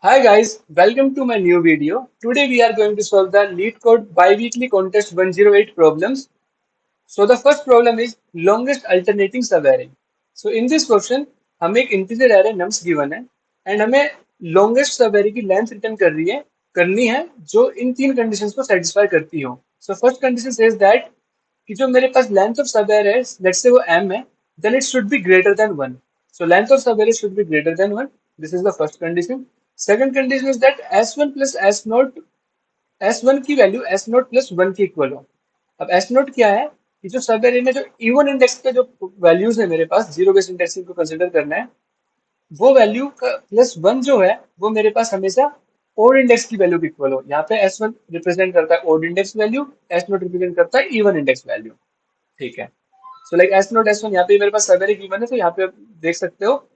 Hi guys, welcome to my new video. Today we are going to solve the LeetCode Code bi-weekly contest 108 problems. So the first problem is longest alternating subarray. So in this question हमें एक integer array nums given है and हमें longest subarray की length return करनी है जो इन तीन conditions को satisfy करती हो. So first condition says that कि जो मेरे पास length of subarray है, let's say वो m है, then it should be greater than 1. So length of subarray should be greater than 1. This is the first condition. Second condition is that s1 plus s1 की value s0 plus 1 के equal हो. अब s0 क्या है कि जो सब array में जो इवन इंडेक्स पे जो वैल्यूज है मेरे पास जीरो बेस इंडेक्सिंग को कंसिडर करना है वो वैल्यू का प्लस 1 जो है वो मेरे पास हमेशा ओड इंडेक्स की वैल्यू के इक्वल हो. यहाँ पे s1 रिप्रेजेंट करता है odd index value, s0 represent करता है इवन इंडेक्स वैल्यू. ठीक है. सो लाइक s0 s1 यहाँ पे मेरे पास सब एरे गिवन है तो यहाँ पे आप देख सकते हो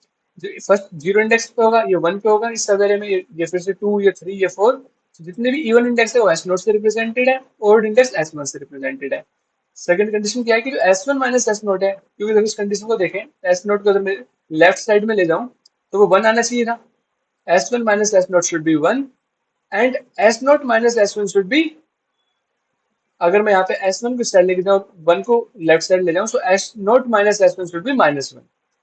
जो फर्स्ट जीरो इंडेक्स पे होगा ये 1 पे होगा इस सब एरे में ये फिर से 2 ये 3 ये 4. तो जितने भी इवन इंडेक्स है वो s0 से रिप्रेजेंटेड है, ओड इंडेक्स s1 से रिप्रेजेंटेड है. सेकंड कंडीशन क्या है कि जो s1 माइनस s0 है, क्योंकि अगर इस कंडीशन को देखें s0 को अगर मैं लेफ्ट साइड में ले जाऊं तो वो 1 आना चाहिए था. s1 minus s0 should be 1 and s0 minus s1 should be, अगर मैं यहाँ पे s1 को साइड लेके जाऊँ 1 को लेफ्ट साइड ले जाऊँ सो s0 minus s1 should be -1.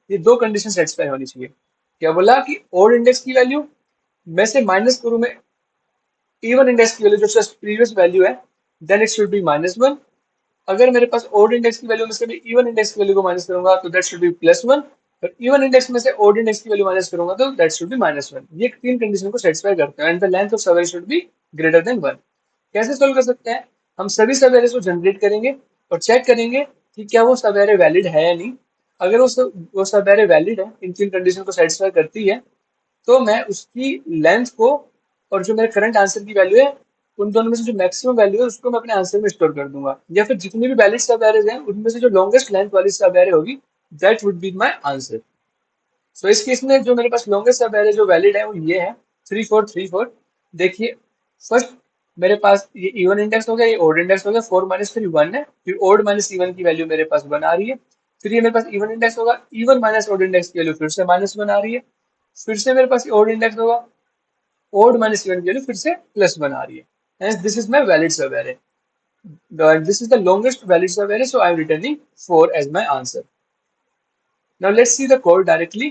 ये दो कंडीशन सेटिस्फाई होनी चाहिए. क्या बोला कि ओड इंडेक्स की वैल्यू में से माइनस करूं मैं इवन इंडेक्स की वैल्यू जो प्रीवियस वैल्यू है देन इट शुड बी -1. अगर मेरे पास ओड इंडेक्स की वैल्यू में से भी इवन इंडेक्स की वैल्यू को माइनस करूंगा तो दैट शुड बी +1. और इवन इंडेक्स में से ओड इंडेक्स की वैल्यू माइनस करूंगा तो दैट शुड बी -1. ये तीन कंडीशन को सेटिस्फाई करते हैं एंड द लेंथ ऑफ सब शुड बी ग्रेटर देन 1. कैसे सोल्व कर सकते हैं? हम सभी सब एरेस को जनरेट करेंगे और चेक करेंगे कि क्या वो सब एरे वैलिड है या नहीं. अगर वो सब एरे वैलिड है, इन तीन कंडीशन को सेटिस्फाई करती है, तो मैं उसकी लेंथ को और जो मेरे करंट आंसर की वैल्यू है उन दोनों में से जो मैक्सिमम वैल्यू है उसको मैं अपने आंसर में स्टोर कर दूंगा. या फिर जितनी भी वैलिड सब एरेज हैं उनमें से जो लॉन्गेस्ट लेंथ वाली सब एरे होगी that would be my answer. So इस केस में जो मेरे पास लॉन्गेस्ट सब एरे जो वैलिड है वो ये है 3434. देखिए फर्स्ट मेरे पास ये इवन इंडेक्स हो गया, ये ओड इंडेक्स हो गया. 4 माइनस 3 1 है, फिर ओड माइनस इवन की वैल्यू मेरे पास 1 आ रही है. फिर ये मेरे पास इवन इंडेक्स होगा, इवन माइनस ओड इंडेक्स की वैल्यू फिर से -1 आ रही है. फिर से मेरे पास ओड इंडेक्स होगा, ओड माइनस इवन की वैल्यू फिर से +1 आ रही है. Hence, this is my valid sub array. This is the longest valid sub array, so I am returning 4 as my answer. Now let's see the code directly.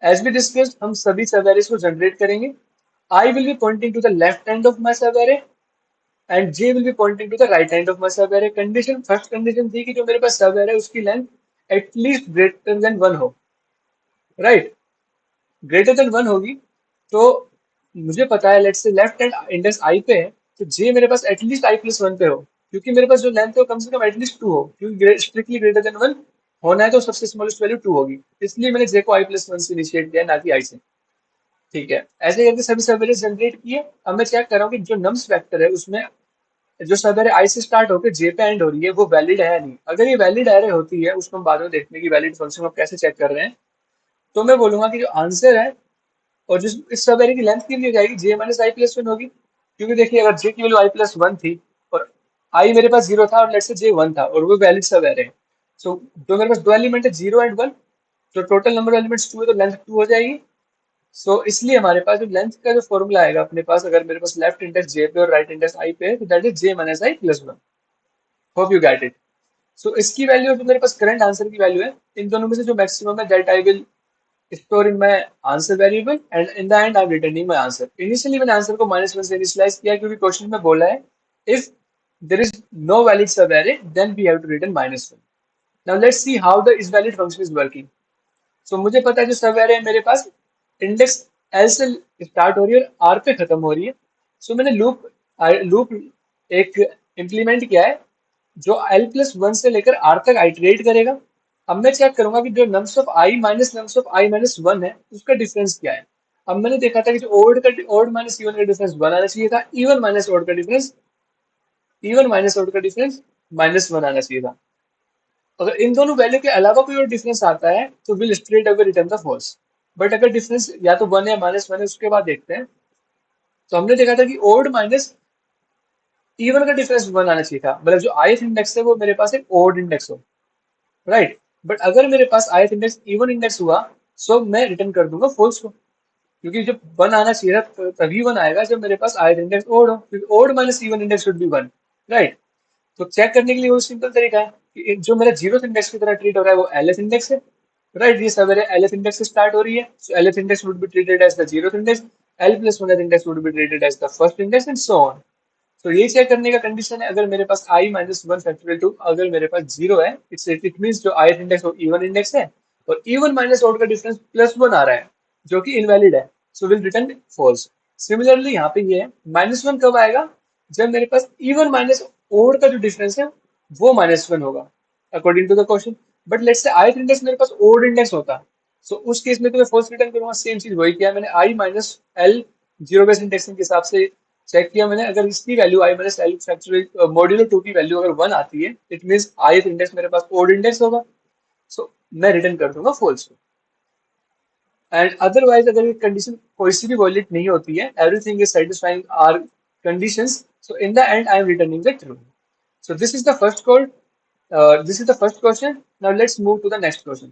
As we discussed, हम सभी सब arrays को generate करेंगे. I will be pointing to the left hand of my sub array and J will be pointing to the right hand of my sub array. Condition first condition थी कि जो मेरे पास sub array उसकी length at least greater than 1 हो. Right? Greater than 1 होगी तो मुझे पता है let's say left hand index आई पे है तो जे मेरे पास एटलीस्ट i+1 पे हो, क्योंकि मेरे पास जो लेंथ है वो कम से कम एटलीस्ट 2 हो, क्योंकि स्ट्रिक्टली ग्रेटर देन 1 होना है तो सबसे स्मॉलेस्ट वैल्यू 2 होगी. इसलिए मैंने जे को i+1 से इनिशिएट किया ना कि आई से. ठीक है. ऐसे करके सभी सबवेरिएंस जनरेट किए. अब मैं चेक कर रहा हूँ कि जो नम्स वेक्टर है उसमें जो सबवेरे आई से स्टार्ट होकर जे पे एंड हो रही है वो वैलिड है या नहीं. अगर ये वैलिड एरे होती है उसको हम बाद में देखते हैं कि वैलिड फंक्शन आप कैसे चेक कर रहे हैं. तो मैं बोलूंगा कि जो आंसर है और जिस इस सब एरे की लेंथ कितनी हो जाएगी जे माइनस i+1 होगी, क्योंकि देखिए अगर जे की वैल्यू i+1 थी और आई मेरे पास 0 था और लेट्स से जे 1 था और वो वैलिड सब एरे है. सो जो मेरे पास दो एलिमेंट है 0 एंड 1, तो टोटल नंबर एलिमेंट्स 2 है तो लेंथ 2 हो जाएगी. सो इसलिए हमारे पास जो लेंथ का जो फॉर्मूला आएगा अपने पास, अगर मेरे पास लेफ्ट इंडेक्स जे पे और राइट इंडेक्स आई पे है तो that is j minus i+1. Hope you get it. So इसकी वैल्यू और जो मेरे पास करंट आंसर की वैल्यू है इन दोनों में से जो मैक्सिमम है that I will store in my answer variable and in the end I'm returning my answer. Initially मैंने आंसर को -1 से इनिशियलाइज किया क्योंकि क्वेश्चन में बोला है if there is no valid sub array then we have to return -1. Now let's see how the is valid function is working. So मुझे पता है जो सब array है मेरे पास इंडेक्स L से स्टार्ट हो रही है और R पे खत्म हो रही है. So मैंने लूप एक इम्प्लीमेंट किया है जो L+1 से लेकर R तक आइटरेट करेगा. अब मैं चेक करूंगा कि जो nums of I minus nums of I minus 1 है उसका डिफरेंस क्या है. अब मैंने देखा था कि जो ओड माइनस इवन का डिफरेंस 1 आना चाहिए था, इवन माइनस ओड का डिफरेंस -1 आना चाहिए था. अगर इन दोनों वैल्यू के अलावा कोई और डिफरेंस आता है तो will straight away return the false. But अगर डिफरेंस या तो 1 या -1 है उसके बाद देखते हैं. तो हमने देखा था कि ओड माइनस इवन का डिफरेंस 1 आना चाहिए था, मतलब जो ith इंडेक्स है वो मेरे पास एक ओड इंडेक्स हो. राइट. बट अगर मेरे पास ith इंडेक्स इवन इंडेक्स हुआ सो मैं रिटर्न कर दूंगा फॉल्स को. क्योंकि जब वन आना चाहिए था तभी वन आएगा जब मेरे पास ith इंडेक्स ओड हो, क्योंकि odd minus even index should be one, right. तो चेक करने के लिए वो सिंपल तरीका है कि जो मेरा जीरो इंडेक्स की तरह ट्रीट हो रहा है वो एलएस इंडेक्स है, राइट। ये सवेरे एलएस इंडेक्स से स्टार्ट हो रही है, so L's index would be treated as the zero index, L plus one index would be treated as the first index and so on. तो ये चेक करने का कंडीशन है अगर मेरे पास i minus one factorial two अगर मेरे पास जीरो है, इट मीन्स जो ith इंडेक्स वो इवन इंडेक्स है और इवन माइनस ऑड का डिफरेंस प्लस वन आ रहा है जो कि इनवैलिड है, so will return false. Similarly यहाँ पे ये है माइनस वन कब आएगा, जब मेरे पास इवन माइनस ओड का जो डिफरेंस है वो माइनस वन होगा according to the question. But let's say ith index मेरे पास ओड इंडेक्स होता, सो उस केस में तो मैं फॉल्स रिटर्न करूंगा। सेम चीज वही किया मैंने, i minus L zero base indexing के हिसाब से चेक किया मैंने, अगर इसकी value i minus L factorial modulo to की वैल्यू अगर वन आती है इट मींस ith इंडेक्स मेरे पास ओड इंडेक्स होगा, सो मैं रिटर्न कर दूंगा फॉल्स। एंड अदरवाइज अगर ये कंडीशन कोई सी भी वैलिड नहीं होती है, everything is satisfying our conditions, so in the end I am returning the true. So this is the first code. This is the first question. Now let's move to the next question.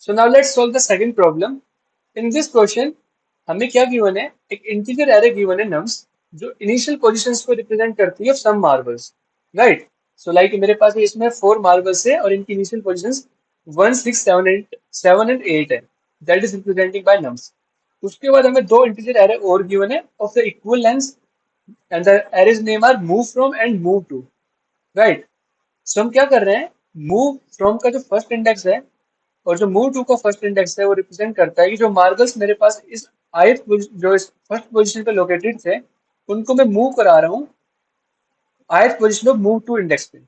So now let's solve the second problem. In this question, हमें क्या given है, एक integer array given है nums जो initial positions को represent करती है of some marbles, right? So like मेरे पास इसमें 4 marbles है और इनकी initial positions 1, 6, 7 and 8 है. That is representing by nums. उसके बाद हमें दो integer array और given है of the equal length and the arrays name are move from and move to, right? सो हम क्या कर रहे हैं, मूव फ्रॉम का जो फर्स्ट इंडेक्स है और जो मूव टू का फर्स्ट इंडेक्स है वो रिप्रेजेंट करता है कि जो मार्बल्स मेरे पास इस जो इस फर्स्ट पोजीशन पे लोकेटेड थे उनको मैं मूव करा रहा हूँ ith position of move to index पे,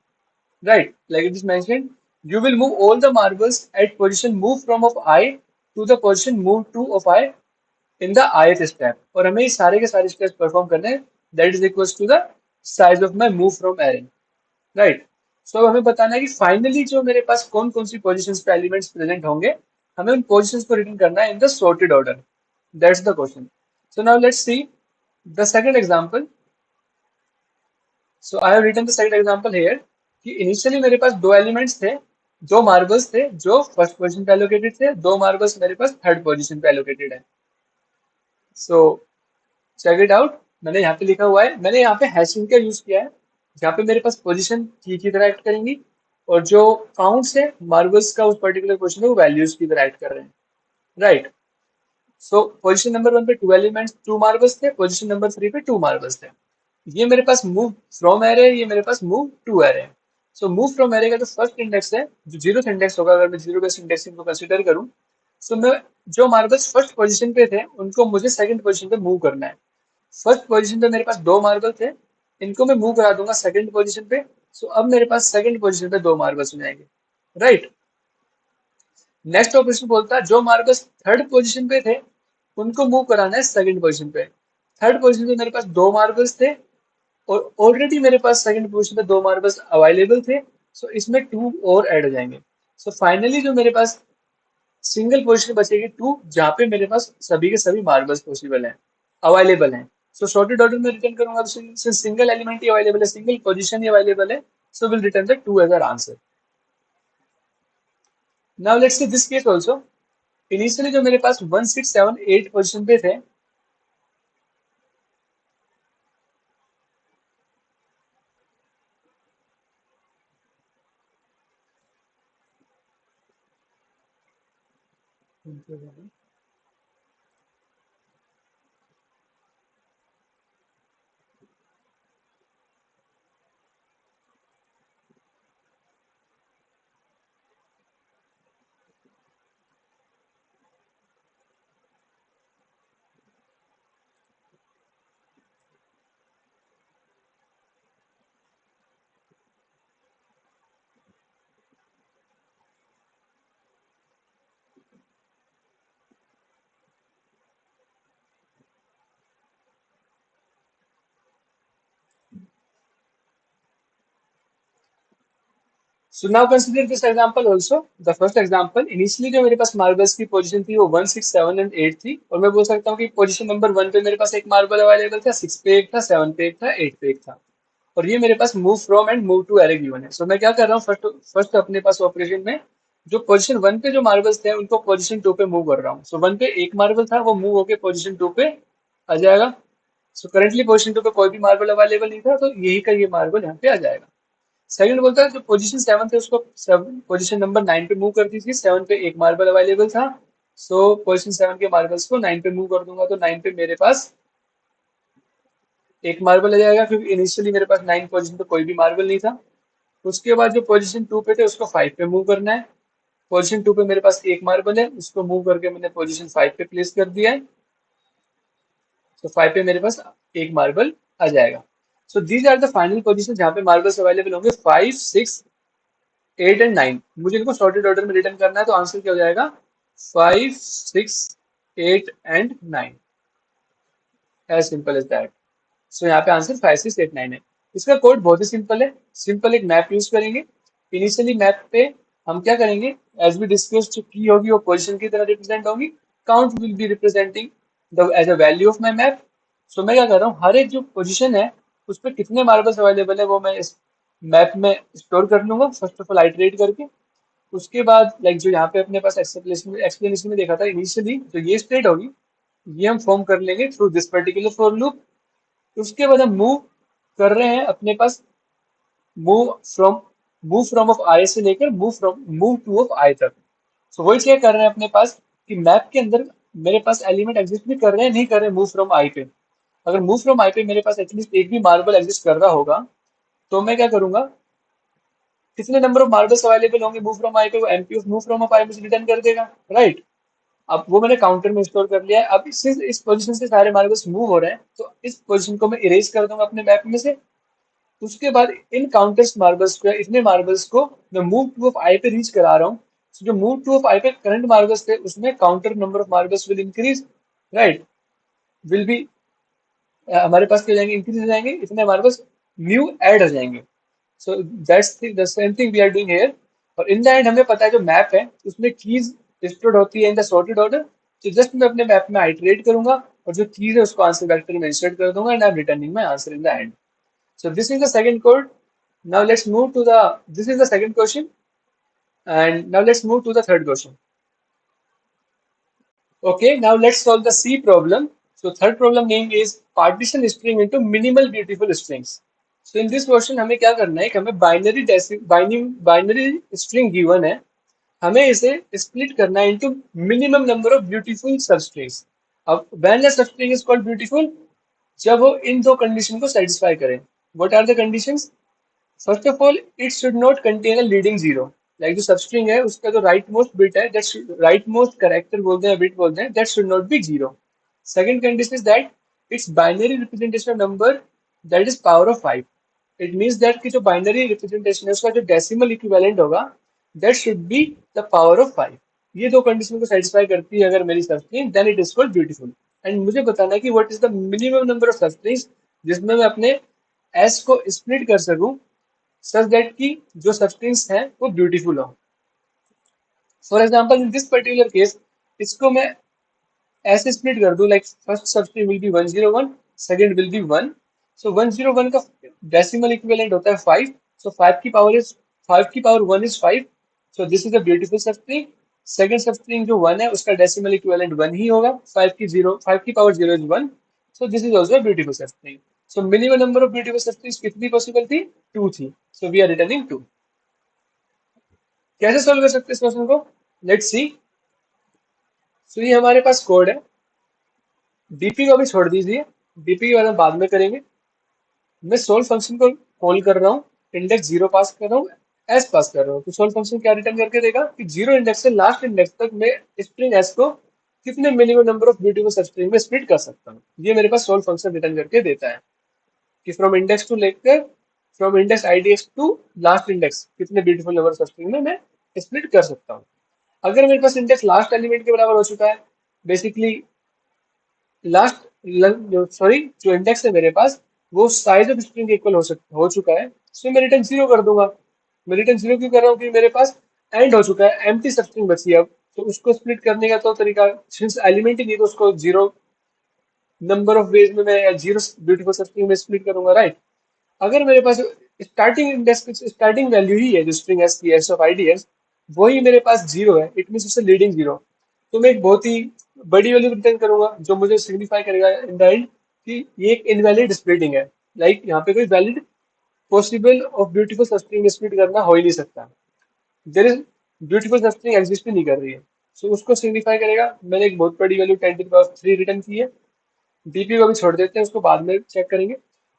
right. Like it is mentioned, you will move all the marbles at position move from of i to the position move to of i in the ith step, और हमें ये सारे के सारे steps perform करने हैं। That is equals to the size of my move from array, right. So हमें बताना है कि फाइनली जो मेरे पास कौन कौन सी पोजीशंस पे एलिमेंट्स प्रेजेंट होंगे, हमें उन पोजीशंस को रिटर्न करना है in the sorted order. That's the question. So now let's see the second example. So I have written the second example here कि इनिशियली मेरे पास दो एलिमेंट्स थे, दो मार्बल्स थे जो फर्स्ट पोजीशन पे एलोकेटेड थे, दो मार्बल्स मेरे पास थर्ड पोजीशन पे एलोकेटेड है। सो चेक इट आउट, मैंने यहाँ पे लिखा हुआ है, मैंने यहाँ पे हैशिंग का यूज किया है जहाँ पे मेरे पास पोजीशन की तरह एक्ट करेंगी और जो काउंट्स है मार्बल्स का उस पर्टिकुलर पोजीशन में वो वैल्यूज की तरह एक्ट कर रहे हैं, right. So position number one पे टू एलिमेंट्स टू मार्बल्स थे, पोजीशन नंबर थ्री पे टू मार्बल्स थे। ये मेरे पास मूव फ्रॉम एरे, ये मेरे पास move to array. So move from array का जो फर्स्ट इंडेक्स है जो जीरो इंडेक्स होगा, अगर मैं जीरो बेस इंडेक्सिंग को कंसिडर करूं, सो मैं जो मार्बल्स फर्स्ट पोजीशन पे थे उनको मुझे सेकंड पोजीशन पे मूव करना है। फर्स्ट पोजीशन पे मेरे पास दो मार्बल थे, इनको मैं मूव करा दूंगा सेकंड पोजीशन पे, सो अब मेरे पास सेकंड पोजीशन पे दो मार्बल्स हो जाएंगे, राइट। नेक्स्ट ऑपरेशन बोलता है जो मार्बल्स थर्ड पोजीशन पे थे उनको मूव कराना है सेकंड पोजीशन पे। थर्ड पोजीशन पे मेरे पास दो मार्बल्स थे और ऑलरेडी मेरे पास सेकंड पोजीशन पे दो मार्बल्स अवेलेबल थे, सो इसमें टू और ऐड हो जाएंगे। सो फाइनली जो मेरे पास सिंगल पोजीशन बचेगी टू, जहां पे मेरे पास सभी के सभी मार्बल्स पॉसिबल हैं, अवेलेबल हैं। सो सॉर्टेड ऑर्डर में रिटर्न करूंगा तो सिंस सिंगल एलिमेंट ही अवेलेबल है, सिंगल पोजीशन ही अवेलेबल है, so will return the two as our answer. Now let's see this case also. Initially जो मेरे पास 1 6 7 8 पोजीशन पे थे, so now consider this example also. The first example, initially जो मेरे पास मार्बल्स की पोजीशन थी वो 1 6 7 एंड 8 थी, और मैं बोल सकता हूँ कि पोजीशन नंबर 1 पे मेरे पास एक मार्बल अवेलेबल था, 6 पे एक था, 7 पे एक था, 8 पे एक था, और ये मेरे पास move from and move to array given है। सो मैं क्या कर रहा हूँ, फर्स्ट फर्स्ट अपने पास ऑपरेशन में जो पोजीशन 1 पे जो मार्बल्स थे उनको पोजीशन 2 पे मूव कर रहा हूँ। सो 1 पे एक मार्बल था, वो मूव होके पोजीशन 2 पे आ जाएगा। सो करंटली पोजीशन 2 पे कोई भी मार्बल अवेलेबल नहीं था, तो यही का ये मार्बल यहाँ पे आ जाएगा। सेकंड बोलता है जो पोजीशन 7 थे उसको पोजीशन नंबर 9 पे मूव कर दीजिए। 7 पे एक मार्बल अवेलेबल था, सो पोजीशन 7 के मार्बल्स को 9 पे मूव कर दूंगा, तो 9 पे मेरे पास एक मार्बल आ जाएगा, क्योंकि इनिशियली मेरे पास 9 पोजीशन पे कोई भी मार्बल नहीं था। उसके बाद जो पोजीशन 2 पे थे उसको 5 पे मूव करना है। पोजीशन 2 पे मेरे पास एक मार्बल है, उसको मूव करके मैंने पोजीशन 5 पे प्लेस कर दिया है। तो 5 पे मेरे पास एक मार्बल आ जाएगा। So these are the final position जहाँ पे मार्बल्स अवेलेबल होंगे 5, 6, 8 एंड 9। मुझे इनको सॉर्टेड ऑर्डर में रिटर्न करना है, तो आंसर क्या हो जाएगा? 5, 6, 8 and 9। As simple as that. So यहाँ पे आंसर 5, 6, 8, 9 है। इसका कोड बहुत ही सिंपल है। सिंपल एक मैप यूज करेंगे। इनिशियली मैप पे हम क्या करेंगे, एज वी डिस्कस, जो की होगी वो पोजीशन की तरह रिप्रेजेंट होगी। Count will be representing the as a value of my map. So मैं क्या कर रहा हूँ, हर एक जो पोजीशन है उस पर कितने मार्बल्स अवेलेबल है वो मैं इस मैप में स्टोर कर लूंगा, फर्स्ट ऑफ ऑल आइटरेट करके। उसके बाद लाइक जो यहाँ पे अपने पास एक्सप्लेनेशन में देखा था इनिशियली, तो ये स्टेट होगी, ये हम फॉर्म कर लेंगे through this particular for loop. उसके बाद हम मूव कर रहे हैं अपने पास, move from move from of i से लेकर मूव टू ऑफ आई तक। सो वही चेक कर रहे हैं अपने पास कि मैप के अंदर मेरे पास एलिमेंट एग्जिस्ट भी कर रहे हैं, नहीं कर रहे मूव फ्रॉम आई पे। अगर मूव फ्रॉम आई पे मेरे पास एटलीस्ट एक भी मार्बल एग्जिस्ट कर रहा होगा, तो मैं क्या करूंगा, कितने नंबर ऑफ मार्बल्स अवेलेबल होंगे मूव फ्रॉम आई पे, वो MP of move from of i मुझे रिटर्न कर देगा, राइट। अब वो मैंने काउंटर में स्टोर कर लिया है। अब इस पोजीशन से सारे मार्बल्स मूव हो रहे हैं, तो इस पोजीशन को मैं इरेज कर दूंगा अपने मैप में से। उसके बाद इन काउंटर्स मार्बल्स को, इतने मार्बल्स को मैं मूव टू ऑफ आई पे रीच करा रहा हूँ। So, जो मूव टू ऑफ आई पे करंट मार्बल्स थे उसमें counter number of marbles will increase, right, will be, हमारे पास क्या जाएंगे, इंक्रीज हो जाएंगे, इतने मार्बल्स न्यू ऐड हो जाएंगे। So that's the same thing we are doing here. और इन द एंड हमें पता है जो मैप है उसमें कीज स्टोर्ड होती है इन द सॉर्टेड ऑर्डर। तो जस्ट मैं अपने मैप में आइटरेट करूंगा और जो कीज है उसको आंसर वेक्टर में इंसर्ट कर दूंगा, and I am returning my answer in the and. So this is the second code. Now let's move to the, this is the second question. And now let's move to the third question. Okay, now let's solve the C problem. So third problem name is partition string into minimal beautiful strings. So in this question हमें क्या करना है कि हमें binary string given है, हमें इसे split करना है into minimum number of beautiful substrings. अब when a substring is called beautiful, जब वो इन दो कंडीशन को सेटिस्फाई करें। What are the conditions? First of all, it should not contain a leading zero. Like जो सबस्ट्रिंग है उसका जो राइट मोस्ट बिट है, दैट राइट मोस्ट कैरेक्टर बोलते हैं, बिट बोलते हैं, that should not be zero. Second condition is that its binary representation of number that is power of 5। It means that कि जो बाइनरी रिप्रेजेंटेशन है उसका जो डेसिमल इक्विवेलेंट होगा that should be the power of 5। ये दो condition को satisfy करती है अगर मेरी substring, then it is called beautiful. And मुझे बताना है कि what is the minimum number of substrings जिसमें मैं अपने एस को स्प्लिट कर सकूं सच दैट कि जो सब्सटेंस है वो ब्यूटीफुल हो। For example in this particular case, इसको मैं ऐसे स्प्लिट कर दूं, like first substance will be 101, second will be 1। सो 101 का डेसिमल इक्विवेलेंट होता है 5। सो 5 की power 1 is 5। So this is a beautiful substance. Second substance जो 1 है उसका डेसिमल इक्विवेलेंट 1 ही होगा। 5 की power 0 is 1। So this is also beautiful substance. So minimum number of beautiful substance कितनी पॉसिबल थी? 2 थी। So we are returning 2। कैसे solve कर सकते हैं इस क्वेश्चन को? Let's see. सो ये हमारे पास कोड है। डीपी को अभी छोड़ दीजिए, डीपी के बाद हम बाद में करेंगे। मैं सोल्व फंक्शन को कॉल कर रहा हूँ, इंडेक्स 0 पास कर रहा हूँ, एस पास कर रहा हूँ। तो सोल्व फंक्शन क्या रिटर्न करके देगा कि 0 इंडेक्स से लास्ट इंडेक्स तक मैं स्ट्रिंग एस को कितने minimum number of beautiful substring में स्प्लिट कर सकता हूँ। ये मेरे पास सोल्व फंक्शन रिटर्न करके देता है कि फ्रॉम इंडेक्स टू लेकर, from index IDX to last index कितने ब्यूटीफुल नंबर ऑफ सबस्ट्रिंग में मैं स्प्लिट कर सकता हूँ। अगर मेरे पास इंडेक्स लास्ट एलिमेंट के बराबर हो चुका है, बेसिकली जो इंडेक्स है मेरे पास वो साइज ऑफ स्ट्रिंग इक्वल हो चुका है, सो मैं रिटर्न 0 कर दूंगा। मैं रिटर्न 0 क्यों कर रहा हूँ? क्योंकि मेरे पास एंड हो चुका है, एम्प्टी स्ट्रिंग बची है अब। तो उसको स्प्लिट करने का तो तरीका, सिंस एलिमेंट ही नहीं तो उसको 0 नंबर ऑफ वेज में मैं 0 ब्यूटीफुल स्ट्रिंग में स्प्लिट करूंगा, राइट। अगर मेरे पास स्टार्टिंग इंडेक्स स्टार्टिंग वैल्यू ही है जो स्ट्रिंग एस की, एस ऑफ आईडीएस, वही मेरे पास जीरो है, इट मीन उससे लीडिंग जीरो। तो मैं एक बहुत ही बड़ी वैल्यू रिटर्न करूंगा जो मुझे सिग्निफाई करेगा इन द एंड कि ये एक इनवैलिड स्प्लिटिंग है। लाइक यहाँ पे कोई वैलिड पॉसिबल ऑफ ब्यूटीफुल सस्टेन स्प्लिट करना हो ही नहीं सकता। देर इज ब्यूटीफुल सस्टेन एग्जिस्ट ही नहीं कर रही है। सो उसको सिग्निफाई करेगा। मैंने एक बहुत बड़ी वैल्यू 10⁻³ रिटर्न की है। डीपी को भी छोड़ देते हैं, उसको बाद में चेक करेंगे।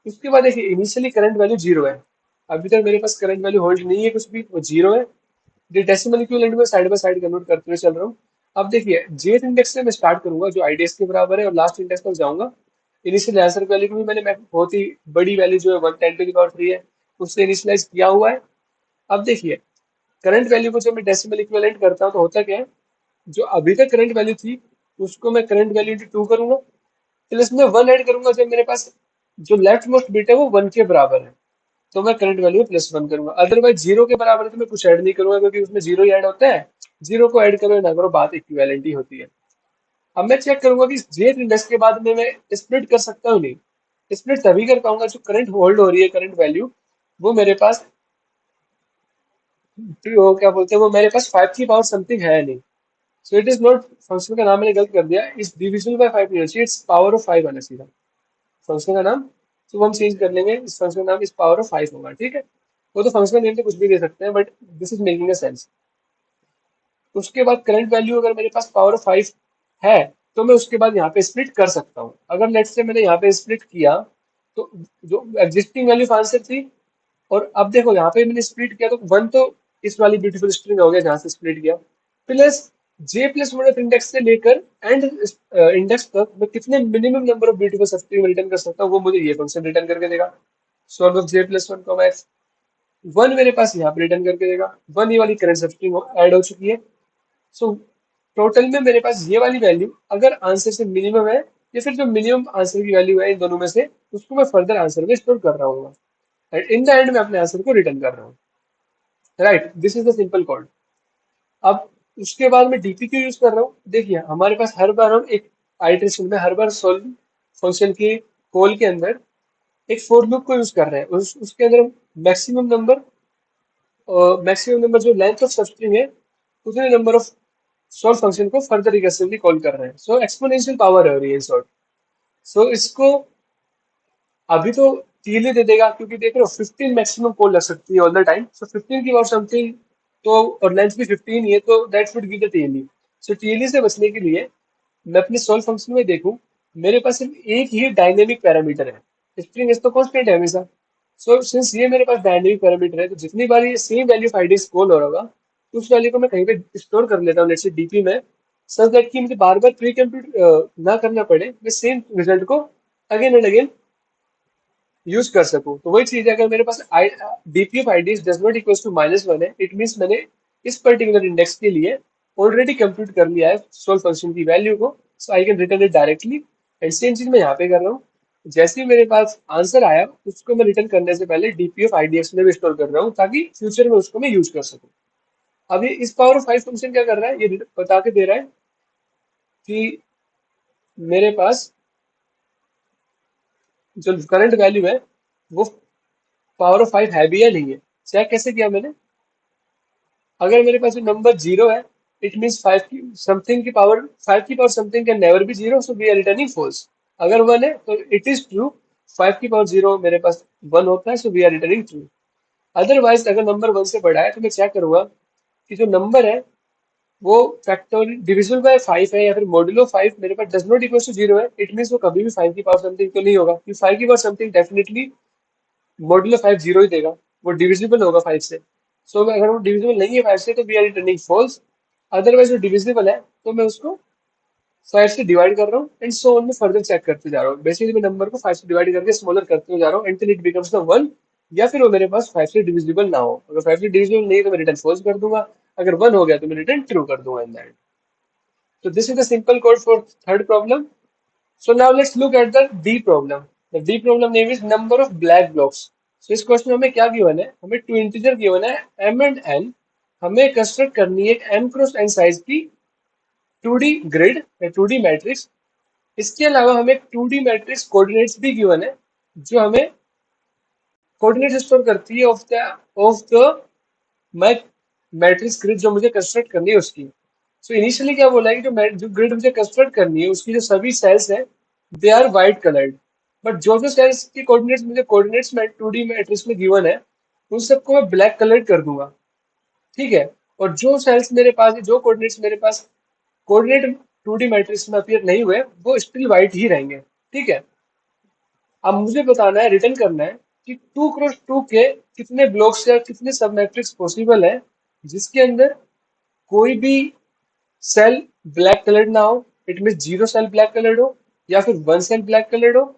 उसके बाद देखिए इनिशियली करंट वैल्यू जीरो है। अभी तक मेरे पास करंट वैल्यू होल्ड नहीं है कुछ भी, वो जीरो है। ये डेसिमल इक्विवेलेंट में साइड बाय साइड कन्वर्ट करते हुए चल रहा हूँ। अब देखिए जेथ इंडेक्स से मैं स्टार्ट करूंगा जो आईडीएस के बराबर है और लास्ट इंडेक्स तक जाऊंगा। इनिशियल आंसर वैल्यू को भी मैंने बहुत ही बड़ी वैल्यू जो है 110⁻³ है उससे इनिशियलाइज किया हुआ है। अब देखिए करंट वैल्यू को जब मैं डेसिमल इक्विवेलेंट करता हूँ तो होता क्या है, जो अभी तक करंट वैल्यू थी उसको मैं करंट वैल्यू इंटू टू करूंगा, प्लस में वन ऐड करूंगा जब मेरे पास जो लेफ्ट मोस्ट बिट है वो वन के बराबर है तो मैं करंट वैल्यू में प्लस वन करूंगा। अदरवाइज जीरो के बराबर है तो मैं कुछ ऐड नहीं करूंगा क्योंकि उसमें जीरो ही ऐड होता है। जीरो को ऐड करो या ना करो बात इक्विवेलेंट ही होती है। अब मैं चेक करूंगा कि जेथ इंडेक्स के बाद में मैं स्प्लिट कर सकता हूँ नहीं। स्प्लिट तभी कर पाऊंगा जो करंट होल्ड हो रही है करंट वैल्यू वो मेरे पास वो क्या बोलते हैं वो मेरे पास 5 की पावर समथिंग है नहीं। So it is not, function का नाम मैंने गलत कर दिया, इस डिविजिबल बाय 5 नहीं होना चाहिए, इट्स पावर ऑफ 5 आना सीधा फंक्शन का नाम। तो वो हम चेंज कर लेंगे, इस फंक्शन का नाम इस पावर ऑफ 5 होगा, ठीक है। वो तो फंक्शन नेम तो कुछ भी दे सकते हैं but this is making a sense. उसके बाद करंट वैल्यू अगर मेरे पास पावर ऑफ 5 है तो मैं उसके बाद यहाँ पे स्प्लिट कर सकता हूँ। अगर लेट्स से मैंने यहाँ पे स्प्लिट किया तो जो एग्जिस्टिंग वैल्यू आंसर थी, और अब देखो यहाँ पे मैंने स्प्लिट किया तो वन तो इस वाली ब्यूटीफुल स्ट्रिंग हो गया जहां से स्प्लिट किया, plus J plus one of index से लेकर एंड इंडेक्स तक मैं कितने minimum number of beautiful string return कर सकता हूँ वो मुझे ये फंक्शन रिटर्न करके देगा। Solve of J plus one comma x, one मेरे पास यहाँ पे रिटर्न करके देगा, वन ये वाली करंट स्ट्रिंग ऐड हो चुकी है। सो टोटल में मेरे पास ये वाली वैल्यू अगर आंसर से मिनिमम है या फिर जो मिनिमम आंसर की वैल्यू है इन दोनों में से उसको मैं फर्दर आंसर में स्टोर कर रहा हूँ एंड इन द एंड में अपने आंसर को रिटर्न कर रहा हूँ। Right, this is the simple code. अब उसके बाद मैं डीपी क्यों यूज कर रहा हूँ, देखिए हमारे पास हर बार हम एक आइटरेशन में हर बार सोल्व फंक्शन के कॉल के अंदर एक फॉर लूप को यूज कर रहे हैं। उसके अंदर हम मैक्सिमम नंबर जो लेंथ ऑफ सबस्ट्रिंग है उतने नंबर ऑफ सॉल्व फंक्शन को फर्दर रिकर्सिवली कॉल कर रहे हैं। सो एक्सपोनेंशियल पावर है ये शॉर्ट। सो इसको अभी तो टीएलई दे देगा क्योंकि देख रहे हो 15 मैक्सिमम कॉल लग सकती है ऑल द टाइम। सो 15 की और समथिंग तो, और लेंथ भी 15 ही है तो that would give the TLE. So TLE से बचने के लिए मैं अपने सॉल्व फंक्शन में देखूं, मेरे पास सिर्फ एक ही डायनेमिक पैरामीटर है, स्ट्रिंग एस तो कांस्टेंट है हमेशा। सो सिंस ये मेरे पास डायनेमिक पैरामीटर है तो जितनी बार ये same value of ID call हो रहा होगा तो उस वैल्यू को मैं कहीं पे स्टोर कर लेता हूँ लेट्स से डीपी में, सच दैट कि मुझे बार बार प्री कंप्यूट ना करना पड़े, मैं सेम रिजल्ट को अगेन एंड अगेन यूज कर सकूं। तो वही चीज है, अगर मेरे पास DP of ID does not equal to -1 है, इट मीन्स मैंने इस पर्टिकुलर इंडेक्स के लिए ऑलरेडी कंप्यूट कर लिया है सोल्व फंक्शन की वैल्यू को। So I can return it directly and same चीज मैं यहाँ पे कर रहा हूँ। जैसे ही मेरे पास आंसर आया उसको मैं रिटर्न करने से पहले डीपी ऑफ आईडीएक्स में भी स्टोर कर रहा हूँ ताकि फ्यूचर में उसको मैं यूज कर सकूँ। अब ये इस पावर ऑफ 5 फंक्शन क्या कर रहा है, ये बता के दे रहा है कि मेरे पास जो करंट वैल्यू है वो पावर ऑफ 5 है भी या नहीं है। चेक कैसे किया मैंने, अगर मेरे पास जो नंबर जीरो है इट मीन्स 5 की समथिंग की पावर 5 की power something can never be zero, so we are returning false. अगर वन है तो इट इज ट्रू, 5 की पावर जीरो मेरे पास वन होता है, so we are returning true. Otherwise अगर नंबर वन से बड़ा है तो मैं चेक करूंगा कि जो नंबर है वो फैक्टर डिविजिबल बाय 5 है या फिर मॉड्यूलो 5 मेरे पास does not equal to zero है, इट मीन्स वो कभी भी 5 की पावर समथिंग तो नहीं होगा क्योंकि 5 की power something definitely modulo 5 zero ही देगा, वो डिविजिबल होगा 5 से। सो अगर वो डिविजिबल नहीं है 5 से तो we are returning false. Otherwise वो डिविजिबल है तो मैं उसको 5 से डिवाइड कर रहा हूँ एंड सो ऑन में फर्दर चेक करते जा रहा हूँ। बेसिकली मैं नंबर को 5 से डिवाइड करके स्मॉलर करते जा रहा हूँ एंटिल इट बिकम्स द 1, या फिर वो मेरे पास 5 से डिविजिबल ना हो। अगर 5 से डिविजिबल नहीं है तो मैं रिटर्न फॉल्स कर दूंगा, अगर 1 हो गया तो मैं रिटर्न ट्रू कर दूंगा in that. So this is the simple code for third problem. So now let's look at the D problem. The D problem name is number of black blocks. So इस question में हमें क्या given है, हमें to integer given है m and n। हमें construct करनी है एक m क्रॉस n साइज की 2D ग्रिड या 2D मैट्रिक्स। इसके अलावा हमें 2D मैट्रिक्स कोऑर्डिनेट्स भी गिवन है जो हमें कोऑर्डिनेट्स स्टोर करती है of the my matrix grid जो मुझे कंस्ट्रक्ट करनी है उसकी। सो इनिशियली क्या बोला है कि जो ग्रिड मुझे कंस्ट्रक्ट करनी है उसकी जो सभी सेल्स हैं they are white coloured, but जो जो सेल्स की कोऑर्डिनेट्स मुझे कोऑर्डिनेट्स में 2D मैट्रिक्स में गिवन है उन सबको मैं ब्लैक कलर्ड कर दूंगा। ठीक है। और जो सेल्स मेरे पास जो कोऑर्डिनेट्स मेरे पास कोऑर्डिनेट 2D मैट्रिक्स में अपीयर नहीं हुए वो स्टिल वाइट ही रहेंगे। ठीक है। अब मुझे बताना है, रिटर्न करना है कि 2x2 के कितने ब्लॉक्स या कितने सब मैट्रिक्स पॉसिबल है जिसके अंदर कोई भी सेल ब्लैक कलर्ड ना हो। It mean 0 cell black coloured हो, या फिर 1 सेल ब्लैक कलर्ड हो,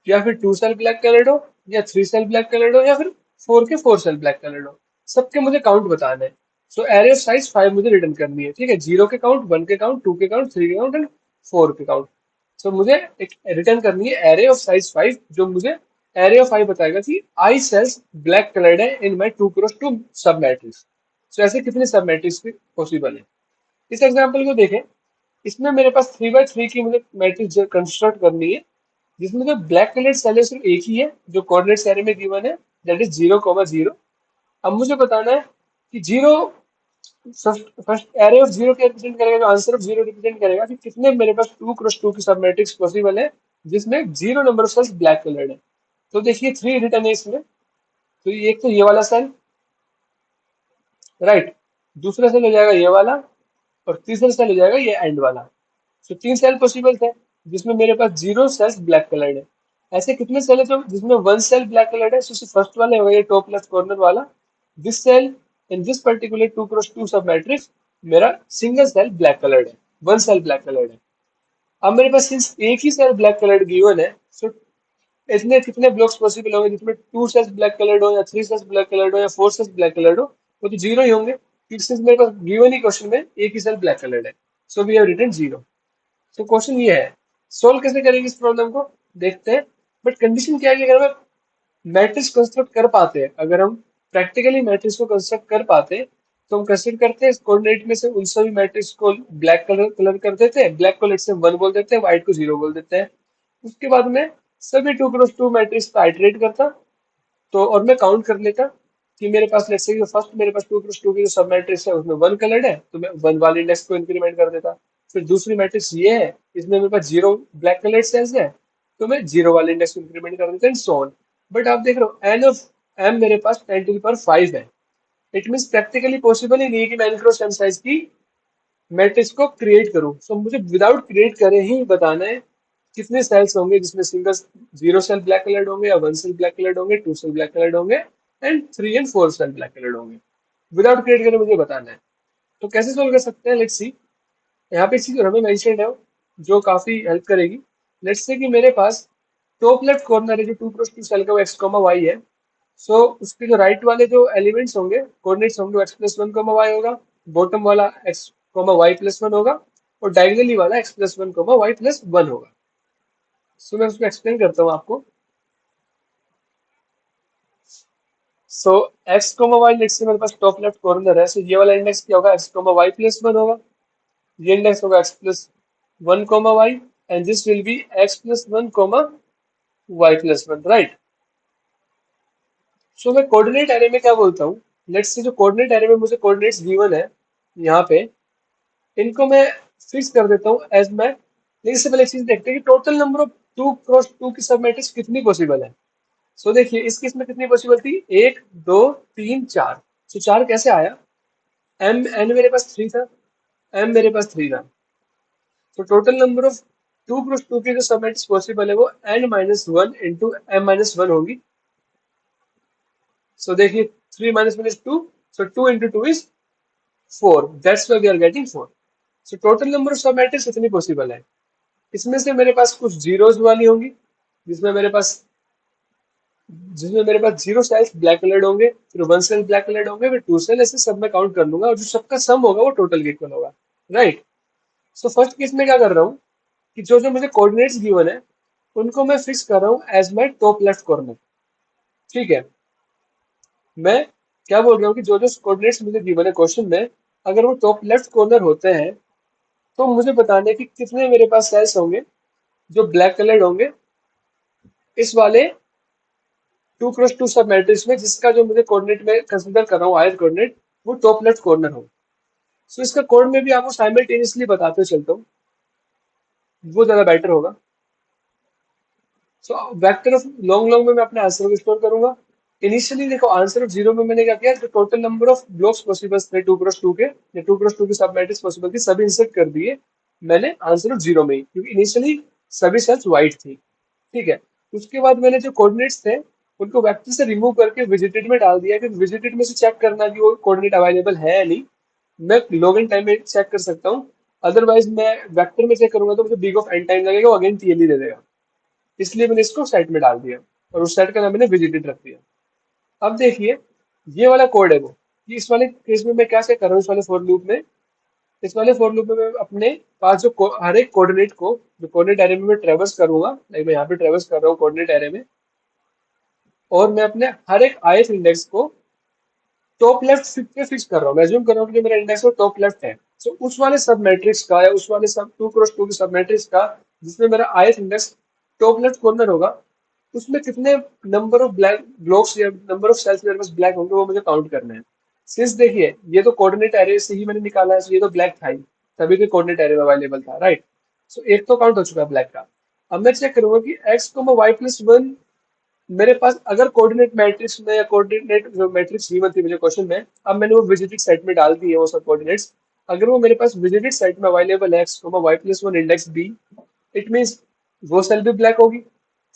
या फिर 2 सेल ब्लैक कलर्ड हो, या 3 सेल ब्लैक कलर्ड हो, या फिर 4 सेल ब्लैक कलर्ड हो। सबके मुझे काउंट बताना है। सो एरे ऑफ साइज 5 मुझे रिटर्न करनी है। ठीक है। 0 के काउंट, 1 के काउंट, 2 के काउंट, 3 के काउंट एंड 4 के काउंट। सो मुझे एक रिटर्न करनी है एरे ऑफ साइज 5 जो मुझे एरे ऑफ 5 बताएगा कि आई सेल्स ब्लैक कलर्ड है इन माई 2x2 सब मैट्रिक्स। सो ऐसे कितने सब मैट्रिक्स पॉसिबल है। इस एग्जाम्पल को देखें। इसमें मेरे पास 3x3 की मुझे मैट्रिक्स कंस्ट्रक्ट करनी है जिसमें जो ब्लैक कलर सेल है सिर्फ एक ही है जो कोऑर्डिनेट्स एरे में गिवन है, दैट इज 0,0। अब मुझे बताना है कि जीरो फर्स्ट एरे ऑफ 0 क्या रिप्रेजेंट करेगा, जो आंसर ऑफ 0 रिप्रेजेंट करेगा कि कितने मेरे पास 2x2 की सब मैट्रिक्स पॉसिबल है जिसमें 0 number of cells black coloured है। तो देखिए 3 रिटर्न है इसमें। तो एक तो ये वाला सेल, राइट, दूसरा सेल हो जाएगा ये वाला, और तीसरा सेल हो जाएगा ये एंड वाला। तो 3 सेल पॉसिबल थे जिसमें मेरे पास 0 सेल्स ब्लैक कलर्ड है। ऐसे कितने सेल है जो जिसमें 1 सेल ब्लैक कलर्ड है। तो फर्स्ट वाला होगा ये टॉप लेफ्ट कॉर्नर वाला, this cell in this particular 2x2 sub matrix मेरा सिंगल सेल ब्लैक कलर्ड है, 1 सेल ब्लैक कलर्ड है। अब मेरे पास सिंस एक ही सेल ब्लैक कलर्ड गिवन है, सो इसमें कितने ब्लॉक्स पॉसिबल होंगे जिसमें 2 सेल्स ब्लैक कलर्ड हो, या 3 सेल्स ब्लैक कलर्ड हो, या 4 सेल्स ब्लैक कलर्ड हो। वो तो जीरो ही होंगे क्योंकि सिंस मेरे पास गिवन ही क्वेश्चन में एक ही सेल ब्लैक कलर्ड है। So we have written 0। तो क्वेश्चन ये है, सोल्व कैसे करेंगे इस प्रॉब्लम को, देखते हैं। बट कंडीशन क्या है कि अगर हम मैट्रिक्स कंस्ट्रक्ट कर पाते हैं, अगर हम प्रैक्टिकली मैट्रिक्स को कंस्ट्रक्ट कर पाते हैं, तो हम कंसिडर करते हैं कोऑर्डिनेट में से उन सभी मैट्रिक्स को ब्लैक कलर कर देते हैं, ब्लैक को लेट से 1 बोल देते हैं, व्हाइट को 0 बोल देते हैं। उसके बाद में सभी 2x2 मैट्रिक्स का आइटरेट करता, तो और मैं काउंट कर लेता कि मेरे पास लेट्स से फर्स्ट मेरे पास 2x2 की जो सब मैट्रिक्स है उसमें 1 कलर्ड है, तो मैं 1 वाले इंडेक्स को इंक्रीमेंट कर देता। फिर दूसरी मैट्रिक्स ये है, इसमें मेरे पास 0 ब्लैक कलर्ड सेल्स है, तो मैं 0 वाले इंडेक्स को इंक्रीमेंट कर देता एंड सो ऑन। बट आप देख रहे हो एन ऑफ एम मेरे पास 10⁵ है। इट मीन प्रैक्टिकली पॉसिबल ही नहीं है कि मैं n क्रॉस m साइज की मैट्रिक्स को क्रिएट करूं। सो मुझे विदाउट क्रिएट करे ही बताना है कितने सेल्स होंगे जिसमें सिंगल 0 सेल ब्लैक कलर्ड होंगे, या 1 सेल ब्लैक कलर्ड होंगे, 2 सेल ब्लैक कलर्ड होंगे and 3 and 4 cell black coloured होंगे। विदाउट क्रिएट करे मुझे बताना है। तो कैसे सोल्व कर सकते हैं, लेट्स सी। यहाँ पे एक चीज हमें मेंशन है जो काफी हेल्प करेगी। लेट्स से कि मेरे पास टॉप लेफ्ट कॉर्नर है जो 2x2 सेल का वो x, y है। सो उसके जो राइट वाले जो एलिमेंट्स होंगे, कोऑर्डिनेट्स होंगे, x+1, y होगा, बॉटम वाला x, y+1 होगा, और डायगोनली वाला x+1, y+1 होगा। सो मैं उसको एक्सप्लेन करता हूँ आपको। सो x, y लेट्स से मेरे पास टॉप लेफ्ट कॉर्नर है, सो ये वाला इंडेक्स क्या होगा, x, y+1 होगा। ये इंडेक्स होगा x+1, y, and this will be x+1, y+1, right. So मैं कोऑर्डिनेट एरे में क्या बोलता हूँ, लेट्स से जो कोऑर्डिनेट एरे में मुझे कोऑर्डिनेट्स गिवन है यहाँ पे, इनको मैं फिक्स कर देता हूँ एज मैं। लेकिन इससे पहले एक चीज देखते हैं कि टोटल नंबर ऑफ 2x2 की सब मैट्रिक्स कितनी पॉसिबल है। सो देखिए इस केस में कितनी पॉसिबल थी, 1, 2, 3, 4। सो 4 कैसे आया, एम एन मेरे पास 3 था, एम मेरे पास 3 था। तो टोटल नंबर ऑफ 2x2 की जो सब मैट्रिक्स पॉसिबल है वो n-1 इंटू m-1 होगी। सो देखिए 3 - 1 is 2, so 2 into 2 is 4, that's why we are getting 4। so total number of सब मैट्रिक्स इतनी पॉसिबल है। इसमें से मेरे पास कुछ जीरोस वाली होंगी जिसमें मेरे पास जिसमें मेरे पास 0 सेल्स ब्लैक कलर्ड होंगे, फिर 1 सेल ब्लैक कलर्ड होंगे, फिर 2 सेल, ऐसे सब मैं काउंट कर लूंगा और जो सबका सम होगा वो टोटल के इक्वल होगा, राइट। सो फर्स्ट केस में क्या कर रहा हूँ कि जो जो मुझे कोऑर्डिनेट्स गिवन है उनको मैं फिक्स कर रहा हूँ as my top left corner. ठीक है। मैं क्या बोल रहा हूँ कि जो जो कोऑर्डिनेट्स मुझे गिवन है क्वेश्चन में, अगर वो टॉप लेफ्ट कॉर्नर होते हैं तो मुझे बताना है कि कितने मेरे पास सेल्स होंगे जो ब्लैक कलर्ड होंगे इस वाले 2x2 सब मैट्रिक्स में, जिसका जो मुझे कोऑर्डिनेट में कंसीडर कर रहा हूँ आयत कोऑर्डिनेट, वो टॉप लेफ्ट कॉर्नर हो। सो इसका कोड में भी आपको साइमल्टेनियसली बताते हुए चलता हूँ, वो ज्यादा बेटर होगा। So vector of long long में मैं अपने आंसर को स्टोर करूंगा। इनिशियली देखो आंसर ऑफ जीरो में मैंने क्या किया, जो total number of blocks possible थे 2x2 के, या 2x2 की सब मैट्रिक्स पॉसिबल थी, सभी इंसर्ट कर दिए मैंने आंसर ऑफ जीरो में ही, क्योंकि इनिशियली सभी सेल्स वाइट थी। ठीक है। उसके बाद मैंने जो कोऑर्डिनेट्स थे उनको वेक्टर से रिमूव करके विजिटेड में डाल दिया, कि विजिटेड में से चेक करना कि वो कोऑर्डिनेट अवेलेबल है या नहीं। मैं लॉग इन टाइम में चेक कर सकता हूँ, अदरवाइज मैं वेक्टर में चेक करूंगा तो मुझे बिग ऑफ एन टाइम लगेगा, वो अगेन टीएलई दे देगा। इसलिए मैंने इसको सेट में डाल दिया और उस सेट का नाम मैंने विजिटेड रख दिया। अब देखिए, ये वाला कोड है वो, कि इस वाले केस में मैं क्या क्या कर रहा हूँ, इस वाले फॉर लूप में। इस वाले फॉर लूप में मैं अपने पास जो हर एक कोऑर्डिनेट को, जो कोऑर्डिनेट एरे में मैं ट्रेवर्स करूंगा, लाइक मैं यहाँ पे ट्रेवर्स कर रहा हूँ कोऑर्डिनेट एरे में, और मैं अपने हर एक ith इंडेक्स को टॉप लेफ्ट पे फिक्स कर रहा हूँ। मैं अज्यूम कर रहा हूँ कि मेरा इंडेक्स टॉप लेफ्ट है। तो उस वाले सब मैट्रिक्स का, या उस वाले सब 2x2 की सब मैट्रिक्स का जिसमें मेरा ith index top left corner होगा, उसमें कितने नंबर ऑफ ब्लैक ब्लॉक्स या नंबर ऑफ सेल्स मेरे पास ब्लैक होंगे, वो मुझे काउंट करना है। सिंस देखिए, ये तो कोऑर्डिनेट एरे से ही मैंने निकाला है, so ये तो ब्लैक था ही, तभी तो कोऑर्डिनेट एरे में अवेलेबल था, राइट। सो एक तो काउंट हो चुका है ब्लैक का। अब मैं चेक करूंगा कि x y प्लस वन मेरे पास अगर कोऑर्डिनेट मैट्रिक्स में, या कोऑर्डिनेट जो मैट्रिक्स गिवन थी मुझे क्वेश्चन में, अब मैंने वो विजिटेड सेट में डाल दी है वो सब कोऑर्डिनेट्स। अगर वो मेरे पास विजिटेड सेट में अवेलेबल है x y plus one index B, it means वो सेल भी ब्लैक होगी।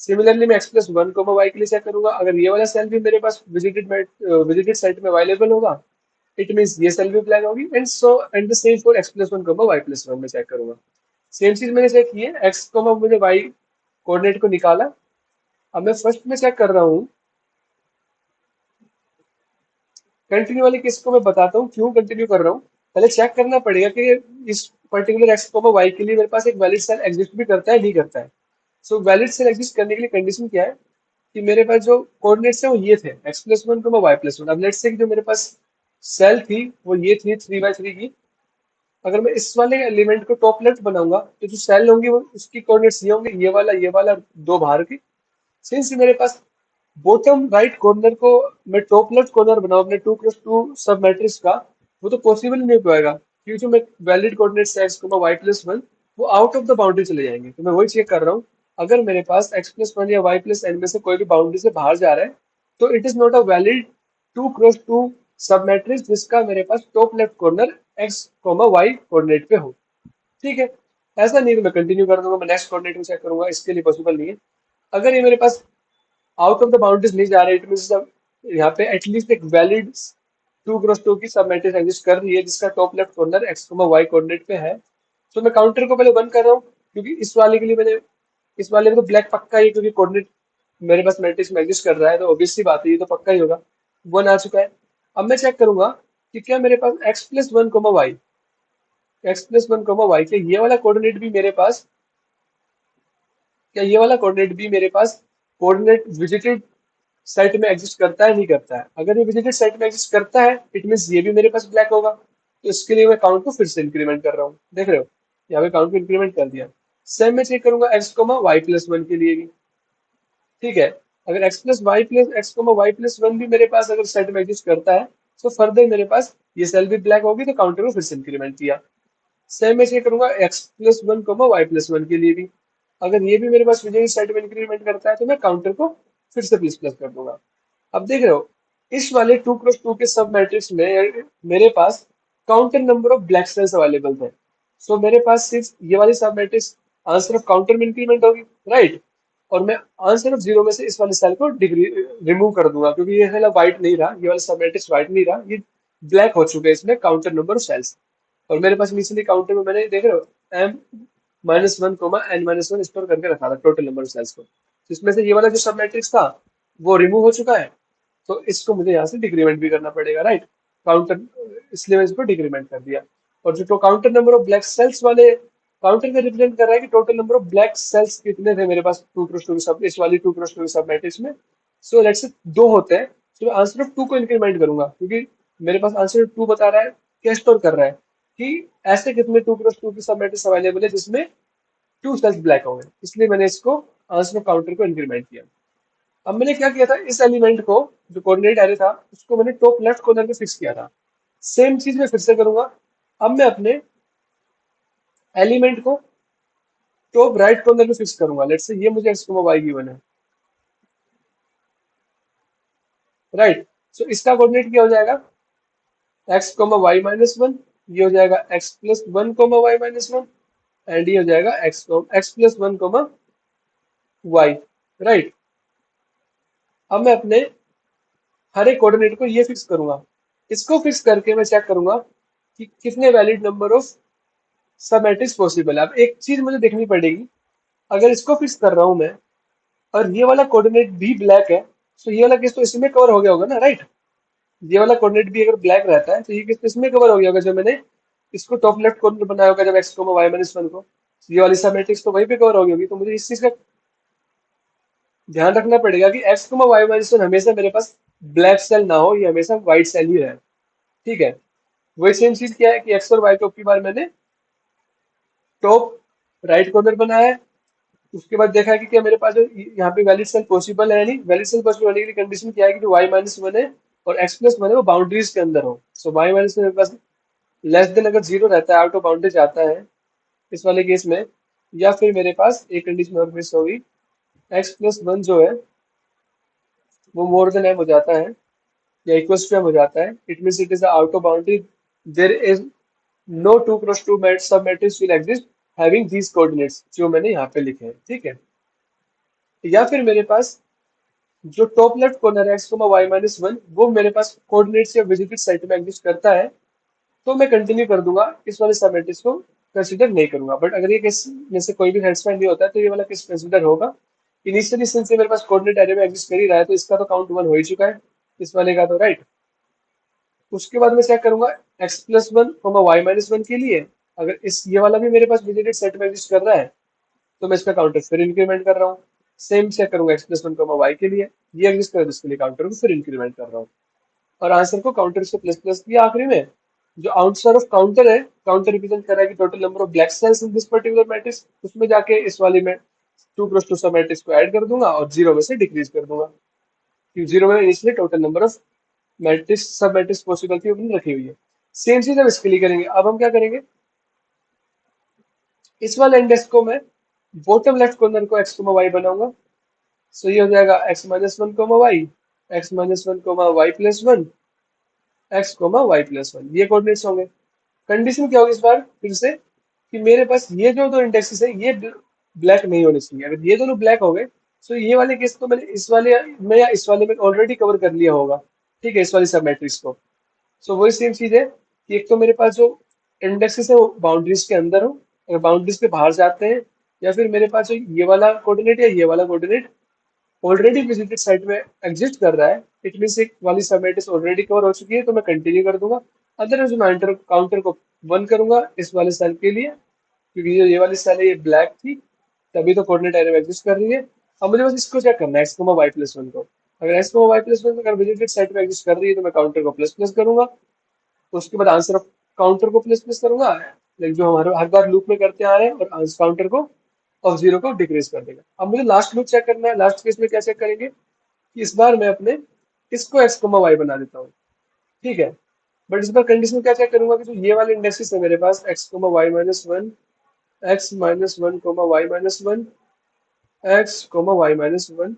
सिमिलरली मैं एक्स प्लस वन वाई के लिए चेक करूंगा, अगर ये वाला सेल भी मेरे पास विजिटेड सेट में अवेलेबल होगा, इट मीन्स ये सेल भी ब्लैक होगी। And so and the same for x plus one y plus one में चेक करूंगा। सेम चीज मैंने चेक की है, एक्स मुझे वाई कोऑर्डिनेट को निकाला। अब मैं फर्स्ट में चेक कर रहा हूँ, कंटिन्यू वाले केस को मैं बताता हूँ क्यों कंटिन्यू कर रहा हूँ। पहले चेक करना पड़ेगा कि इस पर्टिकुलर एक्स वाई के लिए मेरे पास एक वैलिड सेल एग्जिस्ट भी करता है, नहीं करता है। सो वैलिड सेल एग्जिस्ट करने के लिए कंडीशन क्या है, कि मेरे पास जो कोऑर्डिनेट्स है वो ये थे, x plus one y plus one. अब लेट्स से कि जो मेरे पास सेल थी वो ये थी 3x3 की। अगर मैं इस वाले एलिमेंट को टॉप लेफ्ट बनाऊंगा, तो जो सेल होंगे वो उसकी कोऑर्डिनेट्स ये होंगे, ये वाला दो बाहर की। सिंस मेरे पास बॉटम राइट कॉर्नर को मैं टॉप लेफ्ट कॉर्नर बनाऊं अपने 2x2 सब मैट्रिक्स का, वो तो पॉसिबल नहीं हो पाएगा, क्योंकि जो मैं वैलिड कोऑर्डिनेट्स है एक्स वाई प्लस वन, वो आउट ऑफ द बाउंड्री चले जाएंगे। तो मैं वही चेक कर रहा हूँ, अगर मेरे पास एक्स प्लस वन या वाई प्लस एन में से कोई भी बाउंड्री से बाहर जा रहा है, तो it is not a valid 2x2 sub matrix जिसका मेरे पास top left corner x y coordinate पे हो। ठीक है। ऐसा नहीं तो मैं कंटिन्यू कर दूंगा, मैं नेक्स्ट कोऑर्डिनेट में चेक करूंगा, इसके लिए पॉसिबल नहीं है। अगर ये मेरे pass out of the boundaries नहीं जा रहे, इट मीन यहाँ पे एटलीस्ट एक वैलिड 2x2 की सब मैट्रिक्स एग्जिस्ट कर रही है जिसका top left corner x y coordinate पे है। तो मैं काउंटर को पहले वन कर रहा हूँ, क्योंकि इस वाले के लिए मैंने, इस वाले में तो ब्लैक पक्का ही है, क्योंकि कोऑर्डिनेट मेरे पास मैट्रिक्स में एग्जिस्ट कर रहा है, तो ऑब्वियस सी बात है ये तो पक्का ही होगा। वन आ चुका है। अब मैं चेक करूंगा कि क्या मेरे पास x plus one y, x plus one y के ये वाला कोऑर्डिनेट भी मेरे पास, क्या ये वाला कोऑर्डिनेट भी मेरे पास कोऑर्डिनेट विजिटेड सेट में एग्जिस्ट करता है, नहीं करता है। अगर ये विजिटेड सेट में एग्जिस्ट करता है, इट मीन्स ये भी मेरे पास ब्लैक होगा। तो इसके लिए मैं काउंट को फिर से इंक्रीमेंट कर रहा हूँ, देख रहे हो, यहाँ पे काउंट को इंक्रीमेंट कर दिया। सेम मैं चेक करूंगा एक्स वाई प्लस वन के लिए भी। ठीक है। अगर एक्स वाई प्लस वन भी मेरे पास अगर सेट में एग्जिस्ट करता है, तो फर्दर मेरे पास ये सेल भी ब्लैक होगी, तो काउंटर को फिर से इंक्रीमेंट किया। सेम मैं चेक करूंगा x plus one y plus one के लिए भी। अगर ये भी मेरे पास विजय सेट में इंक्रीमेंट करता है, तो मैं काउंटर को फिर से प्लस प्लस कर दूंगा। अब देख रहे हो, इस वाले 2x2 के सब मैट्रिक्स में मेरे पास counter number of black cells available थे। सो मेरे पास सिर्फ ये वाली sub matrix answer of counter में इंक्रीमेंट होगी, राइट। और मैं आंसर ऑफ जीरो में से इस वाले सेल को डिग्री रिमूव कर दूंगा, क्योंकि ये वाला व्हाइट नहीं रहा, ये वाला सब मैट्रिक्स व्हाइट नहीं रहा, ये ब्लैक हो चुके हैं इसमें काउंटर नंबर ऑफ सेल्स। और मेरे पास इनिशियली काउंटर में मैंने देख रहे हो m minus one comma n minus one store करके रखा था टोटल नंबर ऑफ सेल्स को। तो इसमें से ये वाला जो सब मैट्रिक्स था वो रिमूव हो चुका है, तो इसको मुझे यहाँ से डिक्रीमेंट भी करना पड़ेगा, राइट। काउंटर, इसलिए मैं इसको डिक्रीमेंट कर दिया। और जो तो counter number of black cells वाले काउंटर में रिप्रेजेंट कर रहा है कि total number of black cells कितने थे मेरे पास 2x2 की सब, इस वाली 2x2 की सब मैट्रिक्स में। सो लेट्स से दो होते हैं, तो मैं आंसर ऑफ टू को इंक्रीमेंट करूंगा, क्योंकि मेरे पास आंसर ऑफ टू बता रहा है, क्या स्टोर कर रहा है कि ऐसे कितने 2x2 की सब मैट्रिक्स अवेलेबल है जिसमें टू सेल्स ब्लैक होंगे, इसलिए मैंने इसको आंसर ऑफ काउंटर को इंक्रीमेंट किया। अब मैंने क्या किया था, इस एलिमेंट को जो कोऑर्डिनेट एरे था उसको मैंने टॉप लेफ्ट कॉर्नर पे फिक्स किया था। सेम चीज मैं फिर से करूंगा। अब मैं अपने एलिमेंट को टॉप राइट कॉर्नर में फिक्स करूंगा। लेट्स से ये मुझे एक्स वाई गिवन है, राइट। सो इसका कोऑर्डिनेट क्या हो जाएगा, x comma y minus one, ये हो जाएगा x plus one comma y minus one, and ये हो जाएगा x plus one comma y, right. अब मैं अपने हर एक कोऑर्डिनेट को ये फिक्स करूंगा। इसको फिक्स करके मैं चेक करूंगा कि कितने वैलिड नंबर ऑफ सब मैट्रिक्स पॉसिबल है। अब एक चीज मुझे देखनी पड़ेगी, अगर इसको फिक्स कर रहा हूं मैं और ये वाला कोऑर्डिनेट भी ब्लैक है, तो ये वाला केस तो इसमें कवर हो गया होगा ना, राइट। ये वाला कोऑर्डिनेट भी अगर ब्लैक रहता है तो ये केस तो इसमें कवर हो गया होगा, जब मैंने इसको टॉप लेफ्ट कॉर्नर बनाया होगा जब एक्स को वाई माइनस वन को, ये वाली सब मैट्रिक्स तो वहीं पे कवर हो गई होगी। तो मुझे इस चीज का ध्यान रखना पड़ेगा कि एक्स वाई माइनस वन हमेशा मेरे पास ब्लैक सेल ना हो, ये हमेशा व्हाइट सेल ही रहे, ठीक है। वही सेम चीज क्या है कि एक्स और वाई को की बार मैंने टॉप राइट कॉर्नर बनाया है। उसके बाद देखा है कि क्या मेरे पास जो यहाँ पे वैलिड सेल पॉसिबल है, नहीं वैलिड सेल पॉसिबल होने के लिए कंडीशन क्या है कि जो वाई माइनस वन है और एक्स प्लस वन है वो बाउंड्रीज के अंदर हो। सो वाई माइनस वन मेरे पास लेस देन अगर जीरो रहता है, आउट ऑफ बाउंड्री जाता है इस वाले केस में, या फिर मेरे पास एक कंडीशन और मिस होगी, एक्स प्लस वन जो है वो मोर देन एम हो जाता है या इक्वल टू एम हो जाता है, it means it is out of boundary, there is no two cross two सब matrix will exist having these coordinates जो मैंने यहाँ पे लिखे हैं, ठीक है। या फिर मेरे पास जो टॉप लेफ्ट कॉर्नर है एक्स वाई माइनस वन वो मेरे पास कोऑर्डिनेट्स या विजिटेड साइट में एग्जिस्ट करता है, तो मैं कंटिन्यू कर दूंगा, इस वाले सब मैट्रिक्स को कंसिडर नहीं करूंगा। बट अगर ये केस में से कोई भी सेटिस्फाई नहीं होता है तो ये वाला केस कंसिडर होगा। इनिशियली सिंस ये मेरे पास कोऑर्डिनेट एरे में एग्जिस्ट कर ही रहा है तो इसका तो काउंट वन हो ही चुका है, इस वाले का तो, राइट। उसके बाद मैं चेक करूंगा x plus one y minus one के लिए, अगर इस ये वाला भी मेरे पास विजिटेड सेट में एग्जिस्ट कर रहा है तो मैं इसका काउंटर फिर इंक्रीमेंट कर रहा हूँ। सेम चेक करूंगा एक्स प्लस वन वाई के लिए, ये एग्जिस्ट कर, इसके लिए काउंटर को फिर इंक्रीमेंट कर रहा हूँ, और आंसर को काउंटर से प्लस प्लस किया आखिरी में। जो आंसर ऑफ काउंटर है, काउंटर रिप्रेजेंट कर रहा है कि total number of black cells in this particular matrix, उसमें जाके इस वाली में टू क्रॉस टू सब मैट्रिक्स को ऐड कर दूंगा और जीरो में से डिक्रीज कर दूंगा, क्योंकि जीरो में initially total number of matrix सब मैट्रिक्स पॉसिबल थी अपनी रखी हुई है। सेम चीज हम इसके लिए करेंगे। अब हम क्या करेंगे, इस वाले इंडेक्स को मैं बॉटम लेफ्ट कॉर्नर को एक्स वाई बनाऊंगा। सो ये हो जाएगा x minus one y, x minus one y plus one, x y plus one, ये कोऑर्डिनेट्स होंगे। कंडीशन क्या होगी इस बार फिर से कि मेरे पास ये जो दो इंडेक्सेस है ये ब्लैक नहीं होने चाहिए। अगर ये दोनों ब्लैक हो गए तो ये वाले केस तो मैंने इस वाले में या इस वाले में ऑलरेडी कवर कर लिया होगा, ठीक है, इस वाली सब मैट्रिक्स को। सो वही सेम चीज है कि एक तो मेरे पास जो इंडेक्सेस है वो बाउंड्रीज के अंदर हो, अगर बाउंड्रीज के बाहर जाते हैं, या फिर मेरे पास जो ये वाला कोऑर्डिनेट या ये वाला कोऑर्डिनेट ऑलरेडी विजिटेड साइट में एग्जिस्ट कर रहा है, इट मीन एक वाली सब मैट्रिक्स ऑलरेडी कवर हो चुकी है, तो मैं कंटिन्यू कर दूंगा। अदरवाइज मैं काउंटर को वन करूंगा इस वाले सेल के लिए, क्योंकि ये वाली सेल है ये ब्लैक थी, तभी तो कोऑर्डिनेट एरे में एग्जिस्ट कर रही है। अब मुझे बस इसको चेक करना है एक्स वाई प्लस वन को, अगर एक्स वाई प्लस वन अगर विजिटेड साइट में एग्जिस्ट कर रही है तो मैं काउंटर को प्लस प्लस करूंगा, तो उसके बाद आंसर ऑफ काउंटर को प्लस प्लस करूंगा, लाइक जो हमारे हर बार लूप में करते आ रहे हैं, और आंसर काउंटर को ऑफ जीरो को डिक्रीज कर देगा। अब मुझे लास्ट लूप चेक करना है, लास्ट केस में क्या चेक करेंगे कि इस बार मैं अपने इसको एक्स वाई बना देता हूँ, ठीक है। बट इस बार कंडीशन क्या चेक करूंगा कि जो ये वाले इंडेक्सेस है मेरे पास x y minus one, x minus one y minus one, x y minus one,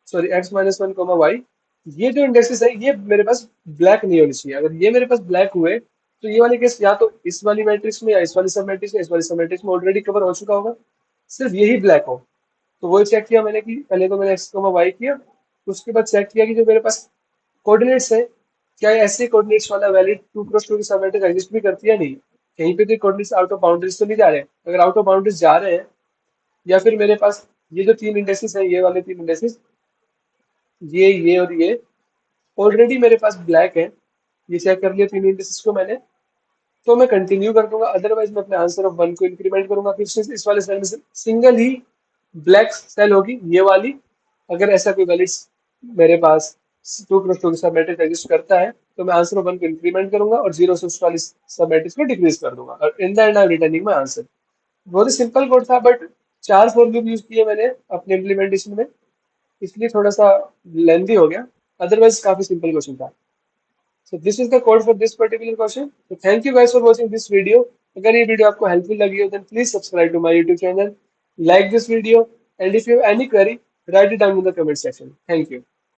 sorry x minus one y, ये जो इंडेक्सेस है ये मेरे पास ब्लैक नहीं होनी चाहिए। अगर ये मेरे पास ब्लैक हुए तो ये वाले केस या तो इस वाली मैट्रिक्स में या इस वाली सब मैट्रिक्स में, इस वाली सब मैट्रिक्स में ऑलरेडी कवर हो चुका होगा, सिर्फ यही ब्लैक हो। तो वही चेक किया मैंने कि पहले तो मैंने एक्स वाई किया, उसके बाद चेक किया कि जो मेरे पास कोऑर्डिनेट्स है क्या ऐसे कोऑर्डिनेट्स वाला वैलिड टू क्रॉस टू की सब मैट्रिक्स एग्जिस्ट भी करती है, नहीं कहीं पे तो कोऑर्डिनेट्स आउट ऑफ बाउंड्रीज तो नहीं जा रहे। अगर आउट ऑफ बाउंड्रीज जा रहे हैं, या फिर मेरे पास ये जो तीन इंडेक्सेस है, ये वाले तीन इंडेक्सेस, ये और ये ऑलरेडी मेरे पास ब्लैक है, ये चेक कर लिया तीन इंडेक्सेस को मैंने, तो मैं कंटिन्यू कर दूंगा। अदरवाइज मैं अपने आंसर ऑफ वन को इंक्रीमेंट करूंगा, फिर इस वाले सेल में सिंगल ही ब्लैक सेल होगी ये वाली। अगर ऐसा कोई वैलिड मेरे पास टू क्रॉस टू के साथ मैट्रिक्स एग्जिस्ट करता है तो मैं आंसर ऑफ वन को इंक्रीमेंट करूंगा और जीरो से उस वाली सब मैट्रिक्स को डिक्रीज कर दूंगा, और in the end I am returning my answer. बहुत ही सिंपल कोड था, बट चार फॉर लूप यूज किए मैंने अपने इम्प्लीमेंटेशन में, इसलिए थोड़ा सा लेंदी हो गया, अदरवाइज काफी सिंपल क्वेश्चन था। So this is the code for this particular question. So thank you guys for watching this video. अगर ये वीडियो आपको हेल्पफुल लगी हो then please subscribe to my YouTube channel, like this video, and if you have any query, write it down in the comment section. Thank you.